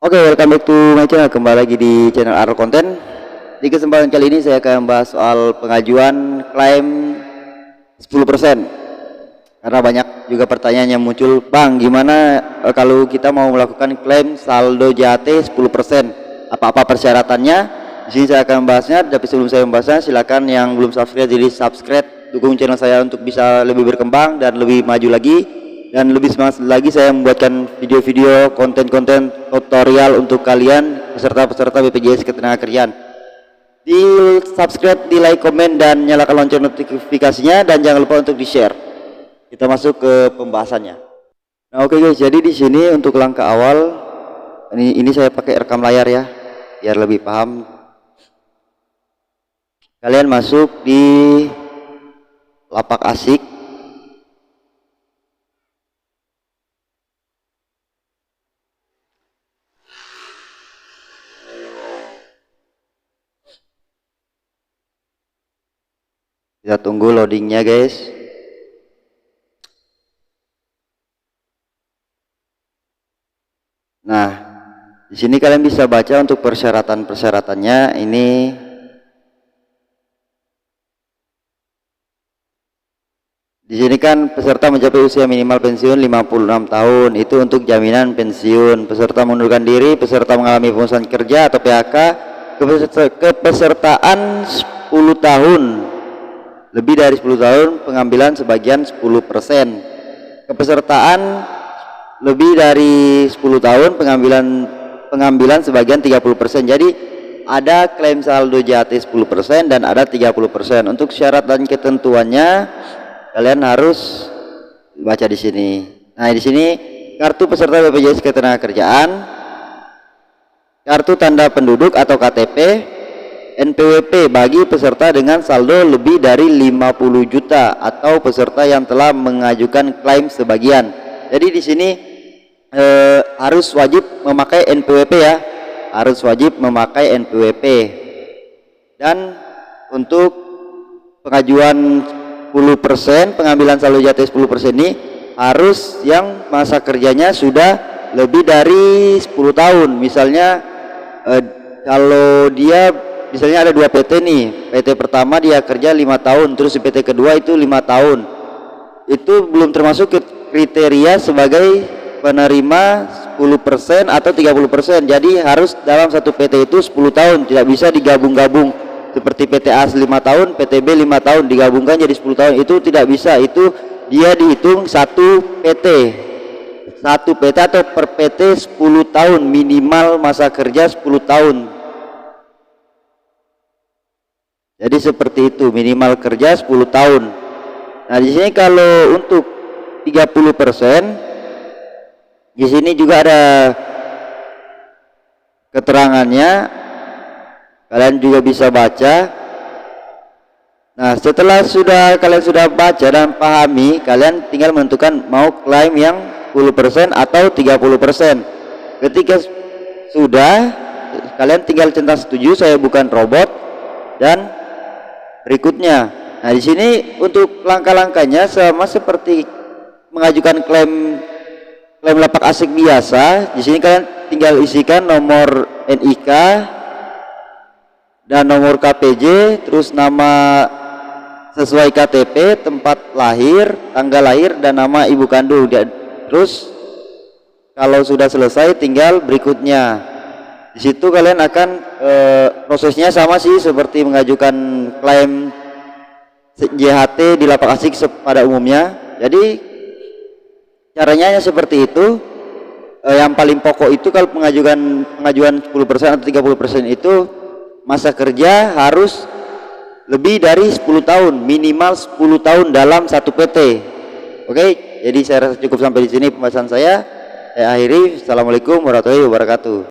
Oke, welcome back to my channel. Kembali lagi di channel Arrow Content. Di kesempatan kali ini saya akan membahas soal pengajuan klaim 10%. Karena banyak juga pertanyaan yang muncul, Bang, gimana kalau kita mau melakukan klaim saldo JHT 10%? Apa-apa persyaratannya? Di sini saya akan membahasnya. Tapi sebelum saya membahasnya, silakan yang belum subscribe jadi subscribe, dukung channel saya untuk bisa lebih berkembang dan lebih maju lagi. Dan lebih semangat lagi saya membuatkan video-video konten-konten tutorial untuk kalian peserta-peserta BPJS Ketenagakerjaan. Di subscribe, di like, komen, dan nyalakan lonceng notifikasinya, dan jangan lupa untuk di share. Kita masuk ke pembahasannya. Nah, oke guys, jadi di sini untuk langkah awal ini saya pakai rekam layar ya, biar lebih paham. Kalian masuk di lapak asik. Kita tunggu loadingnya guys. Nah, di sini kalian bisa baca untuk persyaratan-persyaratannya. Ini di sini kan peserta mencapai usia minimal pensiun 56 tahun. Itu untuk jaminan pensiun. Peserta mengundurkan diri, peserta mengalami pemutusan kerja atau PHK, kepesertaan 10 tahun. Lebih dari 10 tahun, pengambilan sebagian 10%. Kepesertaan lebih dari 10 tahun, pengambilan sebagian 30%. Jadi ada klaim saldo JHT 10% dan ada 30%. Untuk syarat dan ketentuannya kalian harus baca di sini. Nah, di sini kartu peserta BPJS Ketenagakerjaan, kartu tanda penduduk atau KTP, NPWP bagi peserta dengan saldo lebih dari 50 juta atau peserta yang telah mengajukan klaim sebagian. Jadi di sini harus wajib memakai NPWP ya, harus wajib memakai NPWP. Dan untuk pengajuan 10%, pengambilan saldo JHT 10% ini harus yang masa kerjanya sudah lebih dari 10 tahun. Misalnya kalau dia misalnya ada 2 PT nih, PT pertama dia kerja 5 tahun, terus PT kedua itu 5 tahun, itu belum termasuk kriteria sebagai penerima 10% atau 30%. Jadi harus dalam satu PT itu 10 tahun, tidak bisa digabung-gabung seperti PT A 5 tahun, PT B 5 tahun digabungkan jadi 10 tahun, itu tidak bisa. Itu dia dihitung satu PT atau per PT 10 tahun, minimal masa kerja 10 tahun. Jadi seperti itu, minimal kerja 10 tahun. Nah, di sini kalau untuk 30%, di sini juga ada keterangannya. Kalian juga bisa baca. Nah, setelah kalian sudah baca dan pahami, kalian tinggal menentukan mau klaim yang 10% atau 30%. Ketika sudah, kalian tinggal centang setuju, saya bukan robot, dan berikutnya. Nah, di sini untuk langkah-langkahnya sama seperti mengajukan klaim lapak asik biasa. Di sini kalian tinggal isikan nomor NIK dan nomor KPJ, terus nama sesuai KTP, tempat lahir, tanggal lahir, dan nama ibu kandung. Terus kalau sudah selesai tinggal berikutnya. Di situ kalian akan prosesnya sama sih seperti mengajukan klaim JHT di lapak asik pada umumnya. Jadi caranya hanya seperti itu. Yang paling pokok itu kalau pengajuan 10% atau 30% itu masa kerja harus lebih dari 10 tahun, minimal 10 tahun dalam satu PT. Oke, jadi saya rasa cukup sampai di sini pembahasan saya. Saya akhiri. Assalamualaikum warahmatullahi wabarakatuh.